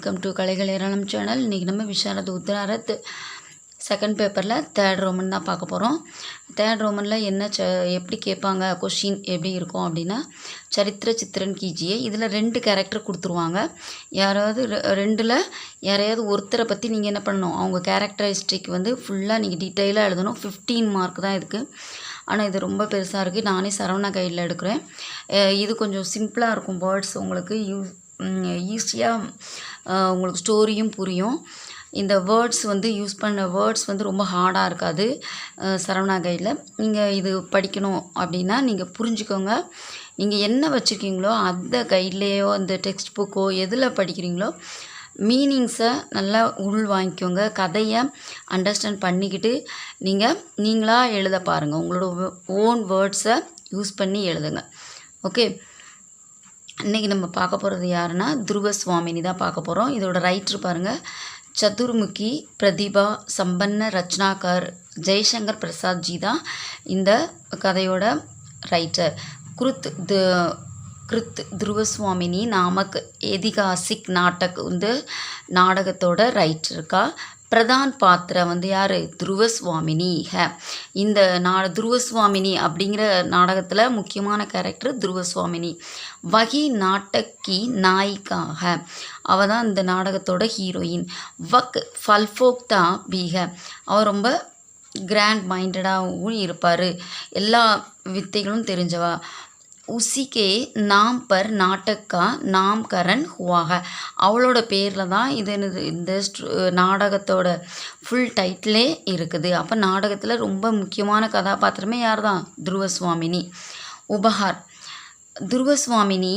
Welcome to கலைகள் ஏராளம் channel. இன்றைக்கி நம்ம விசாரத் உத்தராரத் செகண்ட் பேப்பரில் தேர்ட் ரோமன் தான் பார்க்க போகிறோம். தேர்ட் ரோமனில் என்ன எப்படி கேட்பாங்க, கொஷின் எப்படி இருக்கும் அப்படின்னா, சரித்திர சித்திரன் கீஜியே. இதில் 2 கேரக்டர் கொடுத்துருவாங்க. யாராவது 2ல் யாரையாவது ஒருத்தரை பற்றி நீங்கள் என்ன பண்ணணும், அவங்க கேரக்டரிஸ்டிக் ஃபுல்லாக நீங்கள் டீட்டெயிலாக எழுதணும். 15 மார்க் தான் இதுக்கு. ஆனால் இது ரொம்ப பெருசாக இருக்குது. நானே சரவணா கைடில் எடுக்கிறேன். இது கொஞ்சம் சிம்பிளாக இருக்கும். வேர்ட்ஸ் உங்களுக்கு ஈஸியாக உங்களுக்கு ஸ்டோரியும் புரியும். இந்த வேர்ட்ஸ் யூஸ் பண்ண வேர்ட்ஸ் ரொம்ப ஹார்டாக இருக்காது சரவணா கைடில். நீங்கள் இது படிக்கணும் அப்படின்னா நீங்கள் புரிஞ்சுக்கோங்க. நீங்கள் என்ன வச்சுருக்கீங்களோ அந்த கைட்லேயோ அந்த டெக்ஸ்ட் புக்கோ எதில் படிக்கிறீங்களோ மீனிங்ஸை நல்லா உள் வாங்கிக்கோங்க. கதையை அண்டர்ஸ்டாண்ட் பண்ணிக்கிட்டு நீங்களாக எழுத பாருங்கள். உங்களோட ஓன் வேர்ட்ஸை யூஸ் பண்ணி எழுதுங்க. ஓகே, இன்றைக்கி நம்ம பார்க்க போகிறது யாருன்னா துருவ சுவாமினி தான் பார்க்க போகிறோம். இதோட ரைட்ரு பாருங்கள், சதுர்முகி பிரதிபா சம்பன்ன ரச்சனாகர் ஜெய்சங்கர் பிரசாத் ஜி தான் இந்த கதையோட ரைட்டர். கிருத் துருவசுவாமினி நாமக் ஏதிகாசிக் நாட்டக் நாடகத்தோட ரைட்டர் இருக்கா. பிரதான் பாத்திர யார், துருவசுவாமினி. இந்த துருவசுவாமினி அப்படிங்கிற நாடகத்தில் முக்கியமான கேரக்டர் துருவசுவாமினி. வகி நாட்டக்கி நாயிக்காக, அவள் தான் இந்த நாடகத்தோட ஹீரோயின். வக் ஃபல்ஃபோக்தா பீக, அவள் ரொம்ப கிராண்ட் மைண்டடாகவும் இருப்பார், எல்லா வித்தைகளும் தெரிஞ்சவா. உசிகே நாம் பர் நாட்டக்கா நாம்கரன் ஹுவாக, அவளோட பேரில் தான் இந்த நாடகத்தோட ஃபுல் டைட்டிலே இருக்குது. அப்போ நாடகத்தில் ரொம்ப முக்கியமான கதாபாத்திரமே யார் தான், துருவசுவாமினி. உபஹார், துருவசுவாமினி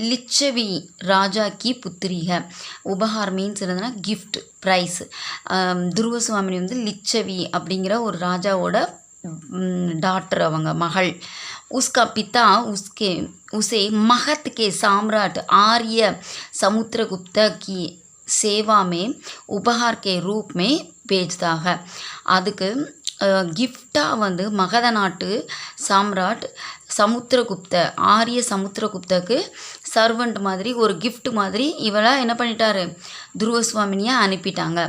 லிச்சவி ராஜா கி புத்திரிக. உபஹார் மீன்ஸ் என்னதுன்னா கிஃப்ட், ப்ரைஸ். துருவசுவாமினி லிச்சவி அப்படிங்கிற ஒரு ராஜாவோட டாக்டர், அவங்க மகள். उसका पिता उसे महत के सम्राट आर्य समुद्रगुप्त की सेवा में उपहार के रूप में भेजता है. அதுக்கு கிஃப்டாக மகத நாட்டு சாம்ராட் சமுத்திரகுப்த, ஆரிய சமுத்திரகுப்தக்கு சர்வெண்ட் மாதிரி ஒரு கிஃப்ட் மாதிரி இவளாக என்ன பண்ணிட்டாரு, துருவசுவாமினியை அனுப்பிட்டாங்க.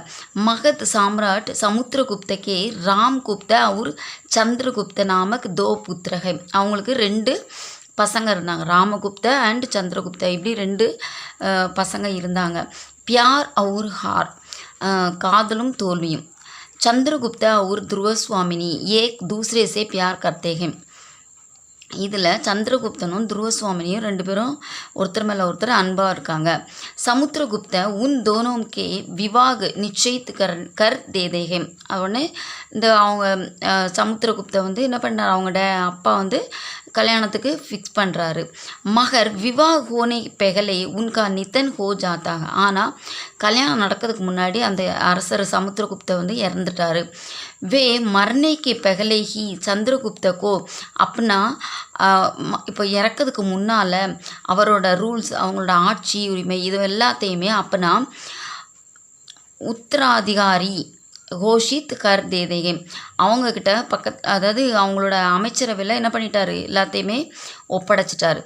மகத் சாம்ராட் சமுத்திரகுப்தக்கே ராம்குப்த அவர் சந்திரகுப்த நாமக் தோ புத்திரகை. அவங்களுக்கு 2 பசங்க இருந்தாங்க, ராமகுப்த அண்ட் சந்திரகுப்த, இப்படி 2 பசங்க இருந்தாங்க. பியார் அவுர் ஹார், காதலும் தோல்வியும். சந்திரகுப்தா और துருவசுவாமினி एक दूसरे से प्यार करते हैं. இதில் சந்திரகுப்தனும் துருவசுவாமினியும் 2 பேரும் ஒருத்தர் மேலே ஒருத்தர் அன்பாக இருக்காங்க. சமுத்திரகுப்த உன் தோனோம்கே விவாக் நிச்சயித்து கர் தேதேகம். அவனே அவங்க சமுத்திரகுப்த என்ன பண்ணார், அவங்களோட அப்பா கல்யாணத்துக்கு ஃபிக்ஸ் பண்ணுறாரு. மகர் விவாக் ஹோனே பெகலே உன்கா நித்தன் ஹோ ஜாத்தாக. ஆனால் கல்யாணம் நடக்கிறதுக்கு முன்னாடி அந்த அரசர் சமுத்திரகுப்த இறந்துட்டார். வே மர்னேக்கு பெகலே ஹி சந்திரகுப்தக்கோ அப்பனா, இப்போ இறக்கிறதுக்கு முன்னால் அவரோட ரூல்ஸ், அவங்களோட ஆட்சி உரிமை இது எல்லாத்தையுமே அப்பனா உத்தராதிகாரி கோஷித் கர் தேதேகே, அவங்கக்கிட்ட அதாவது அவங்களோட அமைச்சரவையில் என்ன பண்ணிட்டாரு, எல்லாத்தையுமே ஒப்படைச்சிட்டாரு.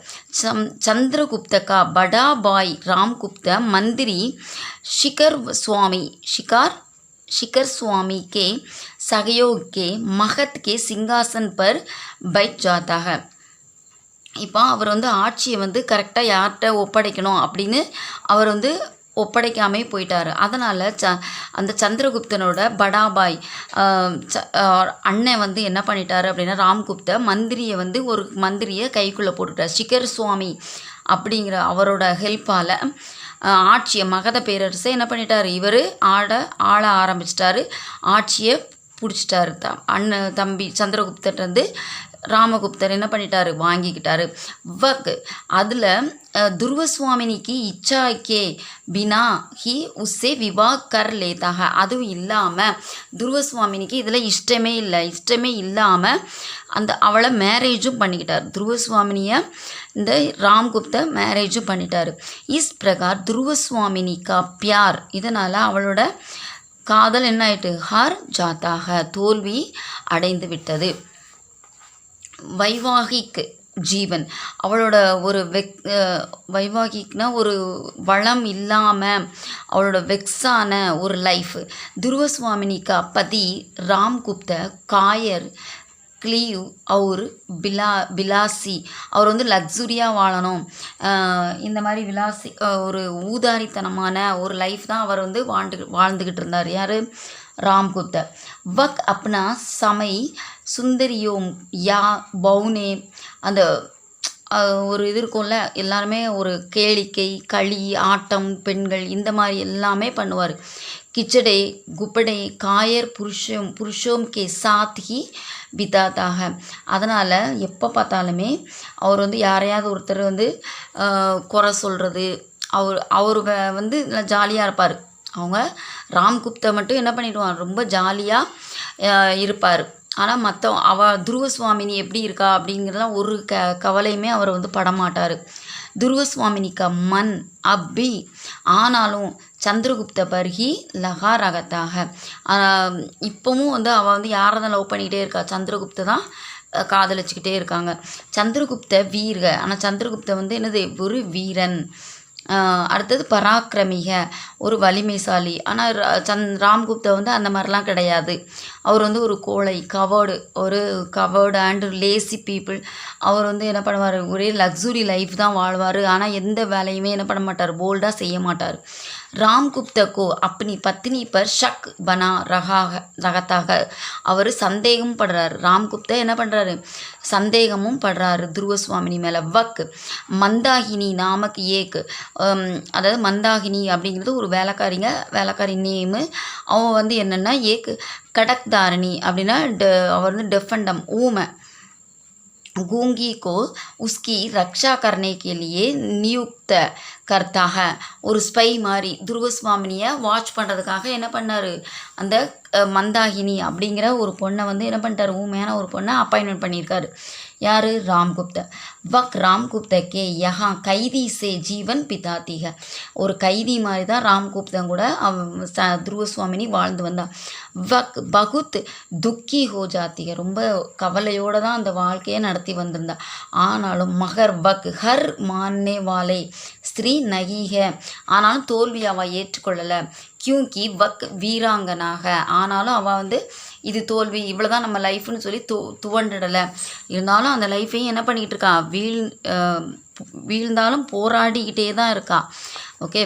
சந்திரகுப்தக்கா படா பாய் ராம்குப்த மந்திரி शिखर स्वामी के सहयोग के महत के सिंहासन पर बैठ जाता है. இப்போ அவர் ஆட்சியை கரெக்டாக யார்கிட்ட ஒப்படைக்கணும் அப்படின்னு அவர் ஒப்படைக்காமே போயிட்டார். அதனால் அந்த சந்திரகுப்தனோட படாபாய் அண்ணன் என்ன பண்ணிட்டார் அப்படின்னா, ராம்குப்த மந்திரியை ஒரு மந்திரியை கைக்குள்ளே போட்டுட்டார். சிகர் சுவாமி அப்படிங்கிற அவரோட ஹெல்ப்பால் ஆட்சியை, மகத பேரரசை என்ன பண்ணிட்டார், இவர் ஆள ஆரம்பிச்சிட்டாரு, ஆட்சியை பிடிச்சிட்டாரு. தம்பி சந்திரகுப்தர்கிட்ட ராமகுப்தர் என்ன பண்ணிட்டாரு, வாங்கிக்கிட்டாரு. அதில் துருவசுவாமினிக்கு இச்சாக்கே பினா ஹி உஸ்ஸே விவாக் கர் லேதாக. அதுவும் இல்லாமல் துருவசுவாமினிக்கு இதில் இஷ்டமே இல்லாமல் அவளை மேரேஜும் பண்ணிக்கிட்டார். துருவசுவாமினியை இந்த ராம்குப்த மேரேஜும் பண்ணிட்டார். இஸ் பிரகார் துருவசுவாமினி கா பியார், இதனால் அவளோட காதல் என்ன ஆயிட்டு, ஹார் ஜாத்தாக, தோல்வி அடைந்து விட்டது. வைவாகிக் ஜீவன். அவளோட ஒரு வைவாகிக்னா ஒரு வளம் இல்லாமல் அவளோட வெக்ஸான ஒரு லைஃப். துருவஸ்வாமினி கா பதி ராம்குப்த காயர் க்ளீவ் அவர் பிலாசி. அவர் வந்து லக்ஸுரியாக வாழணும், இந்த மாதிரி விலாசி ஒரு ஊதாரித்தனமான ஒரு லைஃப் தான் அவர் வந்து வாழ்ந்துக்கிட்டு இருந்தார். யார்? ராம்குப்த. வக் அப்னா சமை சுந்தரியோம் யா பவுனே. அந்த ஒரு இது இருக்கும்ல, எல்லாருமே ஒரு கேளிக்கை, களி, ஆட்டம், பெண்கள் இந்த மாதிரி எல்லாமே பண்ணுவார். கிச்சடே குப்படே காயர் புருஷோம் கே சாத் ஹி பிதாதாக. அதனால் எப்போ பார்த்தாலுமே அவர் வந்து யாரையாவது ஒருத்தர் வந்து குறை சொல்கிறது, அவர் வந்து ஜாலியாக இருப்பார். அவங்க ராம்குப்த மட்டும் என்ன பண்ணிடுவான், ரொம்ப ஜாலியாக இருப்பார். ஆனால் துருவஸ்வாமினி எப்படி இருக்கா அப்படிங்கிறதுலாம் ஒரு கவலையுமே அவர் வந்து படமாட்டார். துருவஸ்வாமினிக்கா மண் அப்பி. ஆனாலும் சந்திரகுப்த பர்ஹி லகா ரகத்தாக. இப்போவும் வந்து அவள் வந்து யாரை தான் லவ் பண்ணிக்கிட்டே இருக்கா, சந்திரகுப்த தான் காதலிச்சுக்கிட்டே இருக்காங்க. சந்திரகுப்த வீர. ஆனால் சந்திரகுப்த வந்து என்னது, ஒரு வீரன். அடுத்தது பராக்கிரமிக, ஒரு வலிமைசாலி. ஆனால் ராம்குப்தா வந்து அந்த மாதிரிலாம் கிடையாது. அவர் வந்து ஒரு கோழை, கவர்டு அண்ட் லேசி பீப்புள். அவர் வந்து என்ன பண்ணுவார், ஒரே லக்ஸுரி லைஃப் தான் வாழ்வார். ஆனால் எந்த வேலையுமே என்ன பண்ண மாட்டார், போல்டாக செய்ய மாட்டார். ராம்குப்த கோ அப்பனி பத்னி பர் ஷக் பனா ரகத்தாக. அவர் சந்தேகமும் படுறாரு. ராம்குப்தா என்ன பண்ணுறாரு, சந்தேகமும் படுறாரு துருவஸ்வாமினி மேலே. வக் மந்தாகினி நாமக் ஏக். அதாவது மந்தாகினி அப்படிங்கிறது ஒரு வேலைக்காரி நேமு. அவன் வந்து என்னென்னா ஏக் கடக்தாரணி அப்படின்னா அவர் வந்து டெஃபண்டம் ஊமை. गूंगी को उसकी रक्षा करने के लिए नियुक्त करता है. ஒரு ஸ்பை மாதிரி துருவஸ்வாமினியை வாட்ச் பண்ணுறதுக்காக என்ன பண்ணார், அந்த மந்தாகினி அப்படிங்கிற ஒரு பொண்ணை வந்து என்ன பண்ணிட்டார், ஊமையான ஒரு பொண்ணை அப்பாயின்மெண்ட் பண்ணியிருக்காரு. யார்? ராம்குப்த. வக் ராம்குப்த கே யஹா கைதி சே ஜீவன் பிதாத்திக. ஒரு கைதி மாதிரி தான் ராம்குப்தன் கூட துருவஸ்வாமினி வாழ்ந்து வந்தான். வக் பகுத் துக்கி ஹோ ஜாத்திக. ரொம்ப கவலையோடு தான் அந்த வாழ்க்கையை நடத்தி வந்திருந்தா. ஆனாலும் மகர் வக் ஹர் மானே வாலே ஸ்திரீ நகீக. ஆனாலும் தோல்வி அவள் ஏற்றுக்கொள்ளலை. கியூங்கி வக் வீராங்கனாக. ஆனாலும் அவள் வந்து இது தோல்வி, இவ்வளோதான் நம்ம லைஃப்னு சொல்லி துவண்டிடலை. இருந்தாலும் அந்த லைஃப்பையும் என்ன பண்ணிக்கிட்டு இருக்கா, வீழ்ந்தாலும் போராடிக்கிட்டே தான் இருக்கா. ஓகே.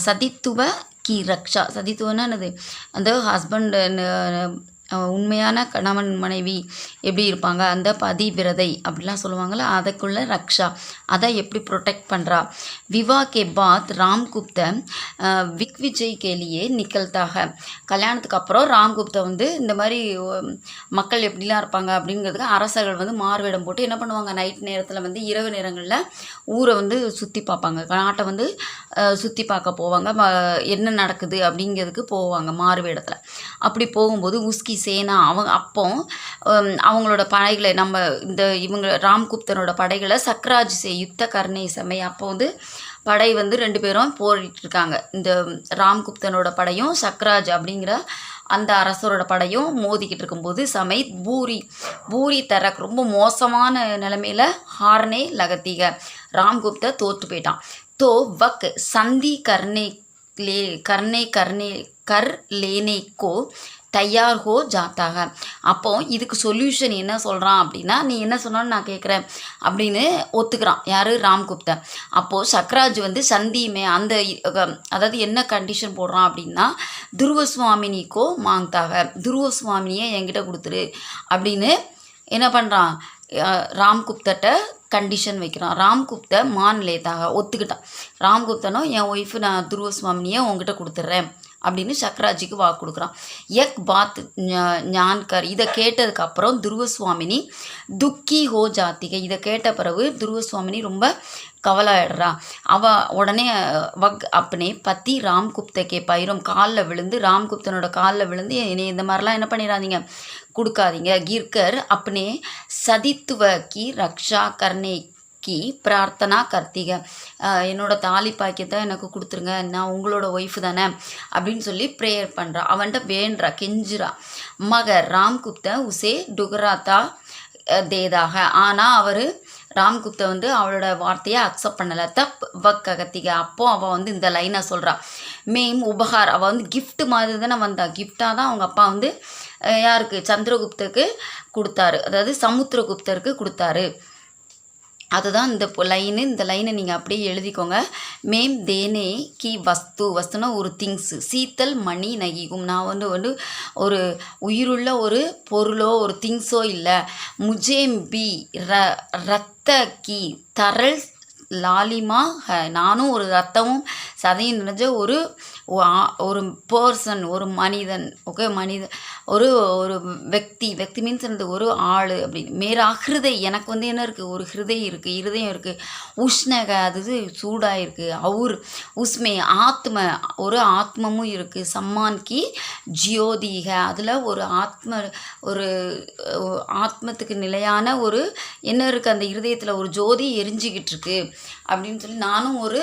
சதித்துவ கி ரக்ஷா. சதித்துவன்னா என்னது, அந்த ஹஸ்பண்ட் உண்மையான கணவன் மனைவி எப்படி இருப்பாங்க, அந்த பதிவிரதை அப்படிலாம் சொல்லுவாங்கள்ல, அதுக்குள்ள ரக்ஷா, அதை எப்படி ப்ரொடெக்ட் பண்ணுறா. விவா கே பாத் ராம்குப்த விக்விஜய் கேலியே நிக்கல்தாக. கல்யாணத்துக்கு அப்புறம் ராம்குப்த வந்து இந்த மாதிரி மக்கள் எப்படிலாம் இருப்பாங்க அப்படிங்கிறதுக்கு அரசர்கள் வந்து மாறுவேடம் போட்டு என்ன பண்ணுவாங்க, நைட் நேரத்தில் வந்து இரவு நேரங்களில் ஊரை வந்து சுற்றி பார்ப்பாங்க, நாட்டை வந்து சுற்றி பார்க்க போவாங்க, என்ன நடக்குது அப்படிங்கிறதுக்கு போவாங்க மாறுவேடத்தில். அப்படி போகும்போது உஸ்கி சேனா அவங்களோட படைகளை இவங்க ராம்குப்தனோட படைகளை சக்ராஜ் யுத்த கர்ணை சமய அப்போ வந்து படை வந்து 2 பேரும் போரிட்டு இருக்காங்க. இந்த ராம்குப்தனோட படையும் சக்ராஜ் அப்படிங்கிற அந்த அரசரோட படையும் மோதிக்கிட்டு இருக்கும்போது சமைத் பூரி தரக் ரொம்ப மோசமான நிலைமையில் ஹார்னே லகத்திக. ராம்குப்த தோற்று போயிட்டான். தோ வக் சந்தி கர் லேனே கோ தயார் ஹோ ஜாத்தாக. அப்போ இதுக்கு சொல்யூஷன் என்ன சொல்கிறான் அப்படின்னா, நீ என்ன சொன்னாலும் நான் கேட்குறேன் அப்படின்னு ஒத்துக்கிறான். யார்? ராம்குப்த. அப்போது சக்ராஜ் வந்து சந்தியுமே அதாவது என்ன கண்டிஷன் போடுறான் அப்படின்னா, துருவஸ்வாமினிக்கோ மாங்தாக, துருவஸ்வாமினியை என்கிட்ட கொடுத்துரு அப்படின்னு என்ன பண்ணுறான், ராம்குப்தட்ட கண்டிஷன் வைக்கிறான். ராம்குப்த மான்லேதாக ஒத்துக்கிட்டான். ராம்குப்தனோ என் ஒய்ஃபு நான் துருவஸ்வாமினியை உங்ககிட்ட கொடுத்துட்றேன் அப்படின்னு சக்ராஜிக்கு வாக்கு கொடுக்குறான். எக் பாத் ஞான்கர். இதை கேட்டதுக்கப்புறம் துருவஸ்வாமினி துக்கி ஹோ ஜாத்திகை. இதை கேட்ட பிறகு துருவஸ்வாமினி ரொம்ப கவலையிடுறா. அவள் உடனே வக் அப்பனே பத்தி ராம்குப்தக்கே பயிரும் காலில் விழுந்து, ராம்குப்தனோட காலில் விழுந்து, என்னை இந்த மாதிரிலாம் என்ன பண்ணிடாதீங்க, கொடுக்காதீங்க. கீர்கர் அப்பனே சதித்துவ கி ரக்ஷா கர்ணே கி பிரார்த்தனா கர்த்திக. என்னோட தாலி பாக்கியத்தை எனக்கு கொடுத்துருங்க, நான் உங்களோட ஒய்ஃபு தானே அப்படின்னு சொல்லி ப்ரேயர் பண்ணுறா. அவன்கிட்ட வேண்டா, கெஞ்சுறா. மகர் ராம்குப்த உசே டுகராத்தா தேதாக. ஆனால் அவர் ராம்குப்த வந்து அவளோட வார்த்தையை அக்செப்ட் பண்ணலை. தப் வக் அகத்திக. அப்போது அவள் வந்து இந்த லைனை சொல்கிறா, மேம் உபகார். அவள் வந்து கிஃப்ட் மாதிரி தானே வந்தா, கிஃப்டாக தான் அவங்க அப்பா வந்து யாருக்கு சந்திரகுப்தருக்கு கொடுத்தாரு, அதாவது சமுத்திரகுப்தருக்கு கொடுத்தாரு. அதுதான் இந்த லைனை நீங்கள் அப்படியே எழுதிக்கோங்க. மேம் தேனே கி வஸ்துனா ஒரு திங்ஸு, சீத்தல் மணி நகிகும். நான் வந்து ஒரு உயிருள்ள ஒரு பொருளோ ஒரு திங்ஸோ இல்லை. முஜேம் பி ரத்த கி தரல் லாலிமா நானும் ஒரு ரத்தமும் சதையும் நிறைஞ்ச ஒரு பர்சன், ஒரு மனிதன். ஓகே, ஒரு ஒரு व्यक्ति மீன்ஸ் அந்த ஒரு ஆள் அப்படின்னு. மேரா ஹிருதய், எனக்கு வந்து என்ன இருக்குது, ஒரு இருதயம் இருக்குது. உஷ்ணக, அது சூடாக இருக்குது. அவுர் உஸ்மே ஆத்ம, ஒரு ஆத்மமும் இருக்குது. சம்மான் கி ஜியோதிக, அதில் ஒரு ஆத்மத்துக்கு நிலையான ஒரு என்ன இருக்குது, அந்த இருதயத்தில் ஒரு ஜோதி எரிஞ்சிக்கிட்டு இருக்கு அப்படின்னு சொல்லி, நானும் ஒரு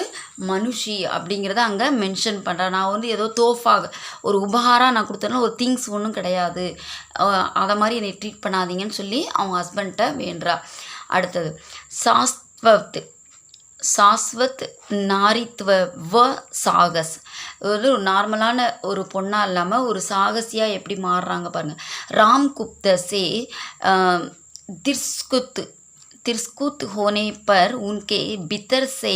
மனுஷி அப்படிங்கிறத அங்கே மென்ஷன் பண்ணுறேன். நான் வந்து ஏதோ தோஃபாக ஒரு உபகாரம் நான் கொடுத்தேன்னா ஒரு திங்ஸ் ஒன்றும் கிடையாது, அதை மாதிரி என்னை ட்ரீட் பண்ணாதீங்கன்னு சொல்லி அவங்க ஹஸ்பண்ட்டை வேண்டுறா. அடுத்தது சாஸ்வத் நாரித்வ சாகஸ். ஒரு நார்மலான ஒரு பொண்ணாக இல்லாமல் ஒரு சாகசியாக எப்படி மாறுறாங்க பாருங்கள். ராம்குப்த சே तिरस्कृत होने पर उनके भीतर से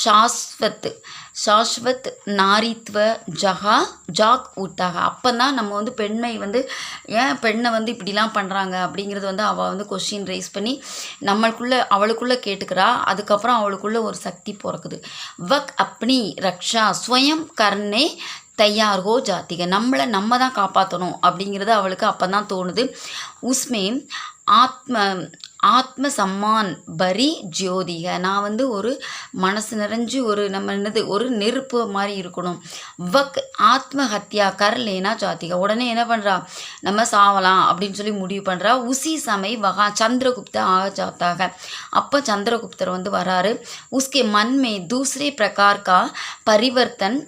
शाश्वत नारीत्व जाग उठा. அப்போ தான் நம்ம வந்து பெண்ணை வந்து ஏன் பெண்ணை வந்து இப்படிலாம் பண்ணுறாங்க அப்படிங்கிறது வந்து அவள் வந்து கொஸ்டின் ரைஸ் பண்ணி அவளுக்குள்ளே கேட்டுக்கிறா. அதுக்கப்புறம் அவளுக்குள்ளே ஒரு சக்தி பிறக்குது. வக் அப்பனி ரக்ஷா ஸ்வயம் கர்னே தயார் ஹோ ஜாத்திக. நம்ம தான் காப்பாற்றணும் அப்படிங்கிறது அவளுக்கு அப்போ தான் தோணுது. உஸ்மே ஆத்ம சம்மான் பரி ஜோதிக. நான் வந்து ஒரு மனசு நிறைஞ்சு ஒரு நெருப்பு மாதிரி இருக்கணும். வக் ஆத்ம ஹத்யா கர் லேனா ஜாத்திக. உடனே என்ன பண்ணுறா, நம்ம சாவலாம் அப்படின்னு சொல்லி முடிவு பண்ணுறா. உசி சமய வகா சந்திரகுப்த ஆக ஜாத்தாக. அப்போ சந்திரகுப்தர் வந்து வராரு. உஸ்கே மன் மே தூசரே பிரகார் கா பரிவர்த்தன்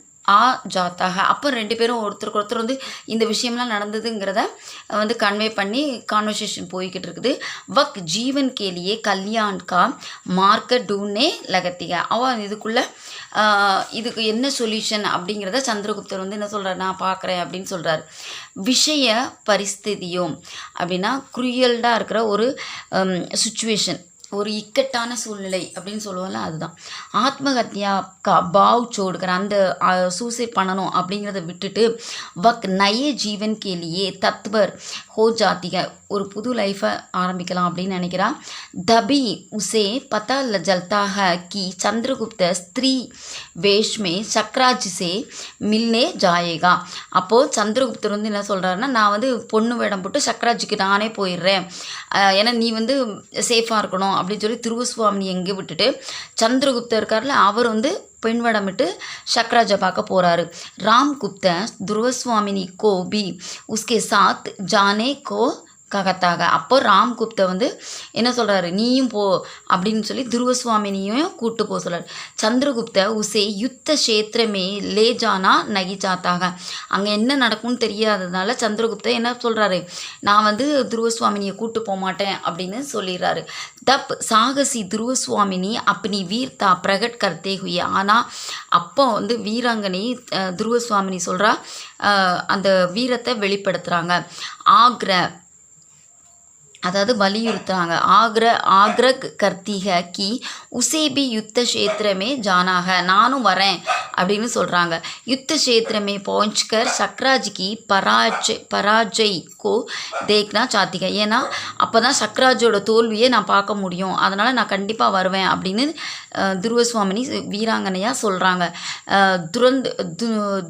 ஜாத்தாக. அப்போ ரெண்டு பேரும் ஒருத்தருக்கு ஒருத்தர் வந்து இந்த விஷயம்லாம் நடந்ததுங்கிறத வந்து கன்வே பண்ணி கான்வர்சேஷன் போய்கிட்டு இருக்குது. வக் ஜீவன் கேலியே கல்யாண் கா மார்க்க டூனே லகத்திக. அவள் இதுக்கு என்ன சொல்யூஷன் அப்படிங்கிறத சந்திரகுப்தர் வந்து என்ன சொல்கிறார், நான் பார்க்குறேன் அப்படின்னு சொல்கிறார். விஷய பரிஸ்திதியும் அப்படின்னா குரியல்டாக இருக்கிற ஒரு சுச்சுவேஷன், ஒரு இக்கட்டான சூழ்நிலை அப்படின்னு சொல்லுவோம்ல, அதுதான். ஆத்மஹத்யா பாவ் சோடுக்கிற அந்த சூசைட் பண்ணணும் அப்படிங்கிறத விட்டுட்டு வக் நய ஜீவன் கேலியே தத்வர் ஹோ ஜாத்திக, ஒரு புது லைஃப்பை ஆரம்பிக்கலாம் அப்படின்னு நினைக்கிறான். தபி உசே பதா ஜல்தாக கி சந்திரகுப்த ஸ்திரீ வேஷ்மே சக்ராஜ் சே மில்னே ஜாயேகா. அப்போது சந்திரகுப்தர் வந்து என்ன சொல்கிறாருன்னா, நான் வந்து பொண்ணு வேடம் போட்டு சக்ராஜுக்கு நானே போயிடுறேன், ஏன்னா நீ வந்து சேஃபாக இருக்கணும் அப்படின்னு சொல்லி துருவசுவாமினி எங்கே விட்டுட்டு சந்திரகுப்தர் இருக்கார்ல, அவர் வந்து பெண் வடமிட்டு சக்ராஜை பார்க்க போகிறாரு. ராம்குப்த துருவசுவாமினி கோ பி உஸ்கே சாத் ஜானே கோ ககத்தாக. அப்போ ராம்குப்த வந்து என்ன சொல்கிறாரு, நீயும் போ அப்படின்னு சொல்லி துருவசுவாமினியும் கூப்பிட்டு போக சொல்கிறார். சந்திரகுப்த உசே யுத்த கஷேத்திரமே லே ஜானா நகி ஜாத்தாக. அங்கே என்ன நடக்கும்னு தெரியாததுனால சந்திரகுப்த என்ன சொல்கிறாரு, நான் வந்து துருவசுவாமினியை கூப்பிட்டு போக மாட்டேன் அப்படின்னு சொல்லிடுறாரு. தப் சாகசி துருவசுவாமினி அப்படி வீர்த்தா பிரகட் கர்த்தே ஹுயே. ஆனால் அப்போ வந்து வீராங்கனை துருவசுவாமினி சொல்கிறா, அந்த வீரத்தை வெளிப்படுத்துகிறாங்க. ஆக்ர, அதாவது வலியுறுத்துறாங்க. ஆக்ரக் கர்த்திக கி உசேபி யுத்த கஷேத்திரமே ஜானாக, நானும் வரேன் அப்படின்னு சொல்கிறாங்க. யுத்த கஷேத்திரமே பहुंचकर சக்ராஜ்கி பராஜய் கோ தேக்னா சாத்திக. ஏன்னா அப்போ தான் சக்ராஜோட தோல்வியை நான் பார்க்க முடியும், அதனால் நான் கண்டிப்பாக வருவேன் அப்படின்னு துருவசுவாமினி வீராங்கனையாக சொல்கிறாங்க.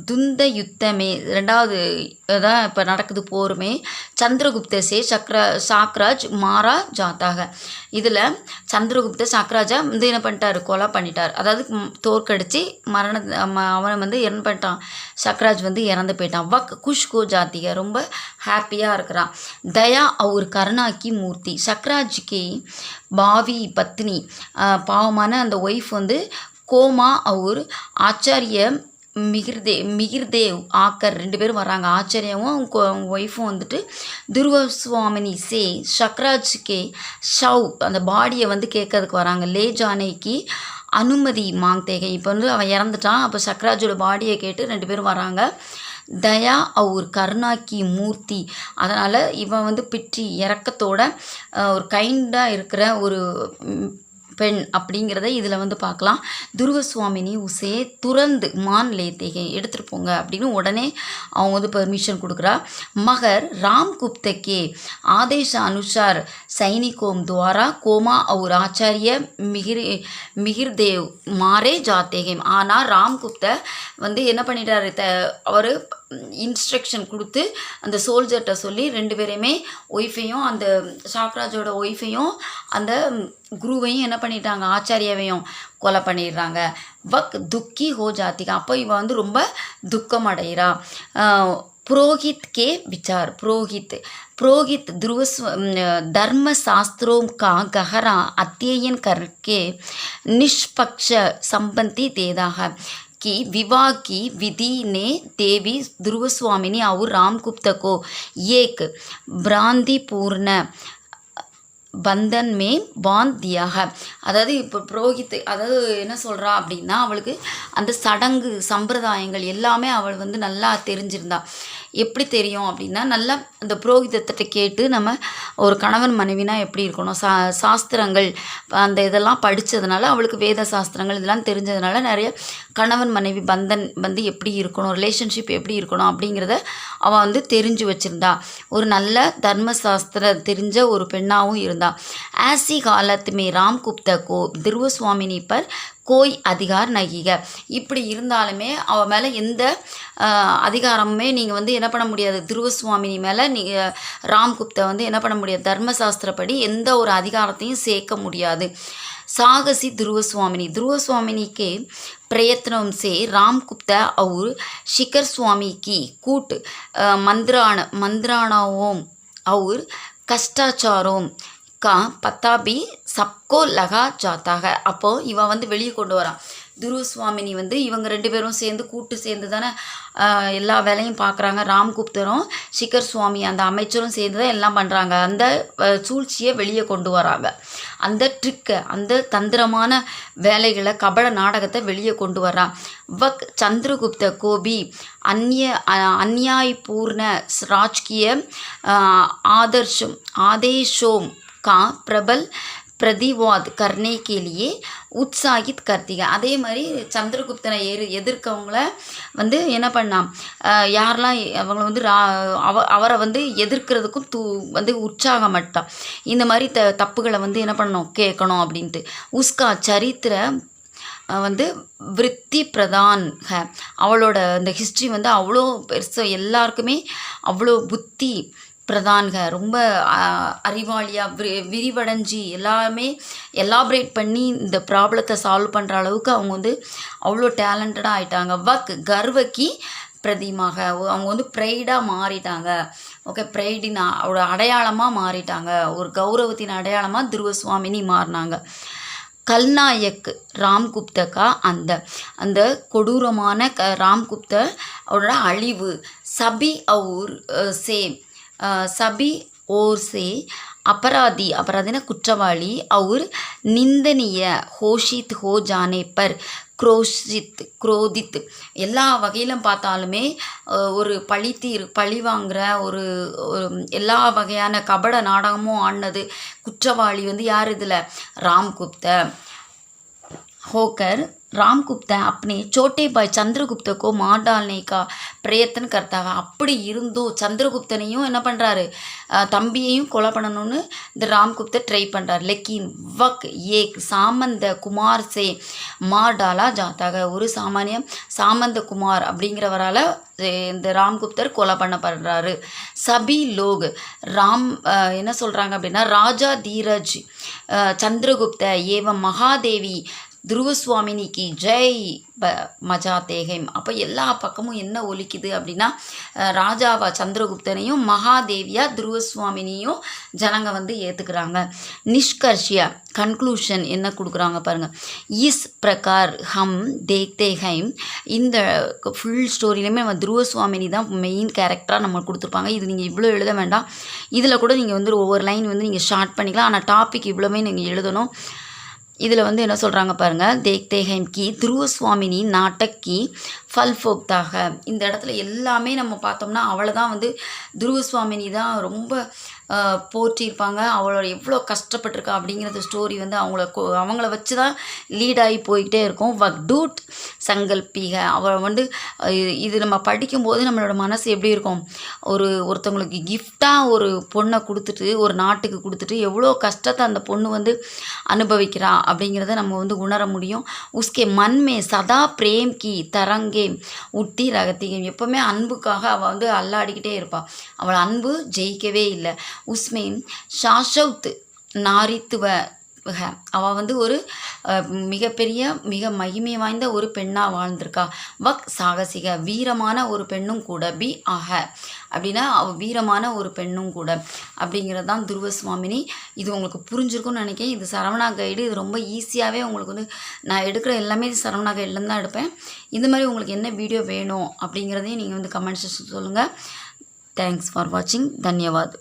துந்த யுத்தமே ரெண்டாவது தான் இப்போ நடக்குது போருமே. சந்திரகுப்த சே சாக்ராஜ் மாரா ஜாத்தாக. இதில் சந்திரகுப்த சாக்ராஜா வந்து என்ன பண்ணிட்டார், கொலை பண்ணிட்டார், அதாவது தோற்கடிச்சு அவனை வந்து இறந்து பண்ணிட்டான். சக்ராஜ் வந்து இறந்து போயிட்டான். வக் குஷ்கோ ஜாத்திக, ரொம்ப ஹாப்பியாக இருக்கிறான். தயா அவர் கருணாக்கி மூர்த்தி. சக்ராஜ்கி பாவி பத்னி, பாவமான அந்த ஒய்ஃப் வந்து கோமா அவர் ஆச்சாரிய மிகிர்தேவ் ஆக்கர் 2 பேரும் வராங்க. ஆச்சரியவும் அவங்க ஒய்ஃபும் வந்துட்டு துருவஸ்வாமினி சே சக்ராஜ் கே ஷவ் அந்த பாடியை வந்து கேட்கறதுக்கு வராங்க. லே ஜானேக்கு அனுமதி மாங்தேகை. இப்போ வந்து அவன் இறந்துட்டான். அப்போ சக்ராஜோட பாடியை கேட்டு 2 பேரும் வராங்க. தயா அவுர் கருணா கி மூர்த்தி. அதனால் இவன் வந்து பிற்றி இறக்கத்தோட ஒரு கைண்டாக இருக்கிற ஒரு பெண் அப்படிங்கிறத இதில் வந்து பார்க்கலாம். துருவஸ்வாமினி உசே துறந்து மான் லேத்தேகை எடுத்துகிட்டு போங்க அப்படின்னு உடனே அவங்க வந்து பெர்மிஷன் கொடுக்குறா. மகர் ராம் குப்தக்கே ஆதேஷ அனுசார் சைனிகோம் துவாரா கோமா அவர் ஆச்சாரிய மிகிர்தேவ் மாரே ஜாத்தேகை. ஆனால் ராம்குப்த வந்து என்ன பண்ணிட்டாரு, அவர் இன்ஸ்ட்ரக்ஷன் கொடுத்து அந்த சோல்ஜர்கிட்ட சொல்லி 2 பேரையுமே ஒய்ஃபையும் அந்த சாக்ராஜோட ஒய்ஃபையும் அந்த குருவையும் என்ன பண்ணிட்டாங்க, ஆச்சாரியாவையும் கொலை பண்ணிடுறாங்க. வக் துக்கி ஹோ ஜாத்திகா. அப்போ இவன் வந்து ரொம்ப துக்கம் அடைகிறா. पुरोहित के विचार. पुरोहित धर्म शास्त्रों का गहरा अध्ययन करके निष्पक्ष संपत्ति देता है कि विवाह की विधि ने देवी ध्रुवस्वामिनी और रामगुप्त को एक भ्रांतिपूर्ण பந்தன் மே பாந்தியாக. அதாவது இப்போ புரோகித் அதாவது என்ன சொல்கிறா அப்படின்னா, அவளுக்கு அந்த சடங்கு சம்பிரதாயங்கள் எல்லாமே அவள் வந்து நல்லா தெரிஞ்சிருந்தா. எப்படி தெரியும் அப்படின்னா, நல்லா அந்த புரோகிதத்தை கேட்டு நம்ம ஒரு கணவன் மனைவினா எப்படி இருக்கணும், சாஸ்திரங்கள் அந்த இதெல்லாம் படித்ததுனால அவளுக்கு வேத சாஸ்திரங்கள் இதெல்லாம் தெரிஞ்சதுனால நிறைய கணவன் மனைவி பந்தன் வந்து எப்படி இருக்கணும், ரிலேஷன்ஷிப் எப்படி இருக்கணும் அப்படிங்கிறத அவள் வந்து தெரிஞ்சு வச்சுருந்தா. ஒரு நல்ல தர்மசாஸ்திர தெரிஞ்ச ஒரு பெண்ணாகவும் இருந்தா. ऐसी हालत में रामगुप्ता को ध्रुवस्वामिनी पर கோய் அதிகார் நகிக. இப்படி இருந்தாலுமே அவள் மேலே எந்த அதிகாரமுமே நீங்கள் வந்து என்ன பண்ண முடியாது, துருவஸ்வாமினி மேலே நீங்கள் ராம்குப்தை வந்து என்ன பண்ண முடியாது, தர்மசாஸ்திரப்படி எந்த ஒரு அதிகாரத்தையும் சேர்க்க முடியாது. साहसी ध्रुवस्वामिनी के प्रयत्नों से रामगुप्ता और शिखर स्वामी की कूट मंत्राणाओं और कष्टाचारों का पता भी सबको लगा जाता है. அப்போது இவன் வந்து வெளியே கொண்டு வரான். துருவஸ்வாமினி வந்து இவங்க 2 பேரும் சேர்ந்து கூட்டு சேர்ந்து தானே எல்லா வேலையும் பார்க்குறாங்க. ராம்குப்தரும் சிக்கர் சுவாமி அந்த அமைச்சரும் சேர்ந்து தான் எல்லாம் பண்ணுறாங்க. அந்த சூழ்ச்சியை வெளியே கொண்டு வராங்க. அந்த ட்ரிக்கை அந்த தந்திரமான வேலைகளை கபட நாடகத்தை வெளியே கொண்டு வர்றான். வக் சந்திரகுப்த கோபி अन्यायपूर्ण राजकीय आदेशों का प्रबल प्रतिवाद करने के लिए உற்சாகித் கர்த்திகை. அதே மாதிரி சந்திரகுப்தனை எதிர்க்கவங்கள வந்து என்ன பண்ணான், யாரெல்லாம் அவங்கள வந்து அவரை வந்து எதிர்க்கிறதுக்கும் வந்து உற்சாகமட்டான். இந்த மாதிரி தப்புகளை வந்து என்ன பண்ணணும், கேட்கணும் அப்படின்ட்டு. உஸ்கா சரித்திர வந்து விருத்தி பிரதான் அவளோட அந்த ஹிஸ்ட்ரி வந்து அவ்வளோ பெருசு, எல்லாருக்குமே அவ்வளோ புத்தி பிரதான்க, ரொம்ப அறிவாளியாக விரிவடைஞ்சி எல்லாமே எலாபரேட் பண்ணி இந்த ப்ராப்ளத்தை சால்வ் பண்ணுற அளவுக்கு அவங்க வந்து அவ்வளோ டேலண்டடாக ஆகிட்டாங்க. வக் கர்வக்கி பிரதிமாக அவங்க வந்து ப்ரைடாக மாறிட்டாங்க. ஓகே, ப்ரைடின் அவரோட அடையாளமாக மாறிட்டாங்க. ஒரு கௌரவத்தின் அடையாளமாக துருவஸ்வாமினி மாறினாங்க. கல்நாயக் ராம்குப்தக்கா அந்த கொடூரமான ராம்குப்த அவரோட அழிவு. சபி அவுர் சே சபி ஓர் சே अपराधीना குற்றவாளி और நிந்தனிய ஹோஷித் ஹோ ஜானே பர் குரோதித் எல்லா வகையிலும் பார்த்தாலுமே ஒரு பழி வாங்குகிற ஒரு எல்லா வகையான கபட நாடகமும் ஆடினது குற்றவாளி வந்து யார் இதில், ராம்குப்த. होकर रामगुप्ता अपने छोटे भाई சந்திரகுப்த को मार डालने का प्रयत्न करता है. அப்படி இருந்தும் சந்திரகுப்தனையும் என்ன பண்ணுறாரு, தம்பியையும் கொலை பண்ணணும்னு இந்த ராம்குப்த ட்ரை பண்ணுறாரு. लेकिन वक एक சாமந்த குமார் சே மார் டாலா ஜாத்தாக. ஒரு சாமந்த குமார் அப்படிங்கிறவரால் இந்த ராம்குப்தர் கொலை பண்ணப்படுறாரு. சபி லோக் என்ன சொல்கிறாங்க அப்படின்னா, ராஜா தீரஜ் சந்திரகுப்த ஏவம் மகாதேவி துருவசுவாமினிக்கு ஜெய் மஜா தேகம். அப்போ எல்லா பக்கமும் என்ன ஒலிக்குது அப்படின்னா ராஜாவா சந்திரகுப்தனையும் மகாதேவியா துருவசுவாமினியும் ஜனங்க வந்து ஏற்றுக்கிறாங்க. நிஷ்கர்ஷியா கன்க்ளூஷன் என்ன கொடுக்குறாங்க பாருங்கள். இஸ் பிரகார் ஹம் தேக்தே ஹைம். இந்த ஃபுல் ஸ்டோரியிலையுமே நம்ம துருவசுவாமினி தான் மெயின் கேரக்டராக நம்ம கொடுத்துருப்பாங்க. இது நீங்கள் இவ்வளோ எழுத வேண்டாம். இதில் கூட நீங்கள் வந்து ஒவ்வொரு லைன் வந்து நீங்கள் ஷார்ட் பண்ணிக்கலாம். ஆனால் டாபிக் இவ்வளோவே நீங்கள் எழுதணும். இதில் வந்து என்ன சொல்கிறாங்க பாருங்கள். தேக்தே ஹைம் கி துருவசுவாமினி நாட்டக் கி ஃபல் ஃபோக்தாக. இந்த இடத்துல எல்லாமே நம்ம பார்த்தோம்னா அவளை தான் வந்து துருவசுவாமினி தான் ரொம்ப போற்றியிருப்பாங்க. அவளோட எவ்வளோ கஷ்டப்பட்டிருக்கா அப்படிங்கிறது ஸ்டோரி வந்து அவங்கள வச்சு தான் லீட் ஆகி போய்கிட்டே இருக்கும். வக்டூட் சங்கல்பிக. அவள் வந்து இது நம்ம படிக்கும்போது நம்மளோட மனசு எப்படி இருக்கும், ஒருத்தவங்களுக்கு கிஃப்டாக ஒரு பொண்ணை கொடுத்துட்டு ஒரு நாட்டுக்கு கொடுத்துட்டு எவ்வளோ கஷ்டத்தை அந்த பொண்ணு வந்து அனுபவிக்கிறா அப்படிங்கிறத நம்ம வந்து உணர முடியும். உஸ்கே மன்மே சதா பிரேம் கி தரங்கே உட்டி ரகத்திகம். எப்போவுமே அன்புக்காக அவள் வந்து அல்லாடிக்கிட்டே இருப்பாள். அவள் அன்பு ஜெயிக்கவே இல்லை. உஸ்மே ஷாஷவுத் நாரித்துவ. அவள் வந்து ஒரு மிகப்பெரிய மிக மகிமை வாய்ந்த ஒரு பெண்ணாக வாழ்ந்திருக்கா. வக் சாகசிக வீரமான ஒரு பெண்ணும் கூட. பி ஆக அப்படின்னா அவள் வீரமான ஒரு பெண்ணும் கூட அப்படிங்கிறது தான் துருவசுவாமினி. இது உங்களுக்கு புரிஞ்சிருக்கும்னு நினைக்கிறேன். இது சரவணா கைடு. இது ரொம்ப ஈஸியாகவே உங்களுக்கு வந்து நான் எடுக்கிற எல்லாமே சரவணா கைட்லேருந்து தான் எடுப்பேன். இந்த மாதிரி உங்களுக்கு என்ன வீடியோ வேணும் அப்படிங்கிறதையும் நீங்கள் வந்து கமெண்ட் செக்ஷன் சொல்லுங்கள். தேங்க்ஸ் ஃபார் வாட்சிங். தன்யவாத்.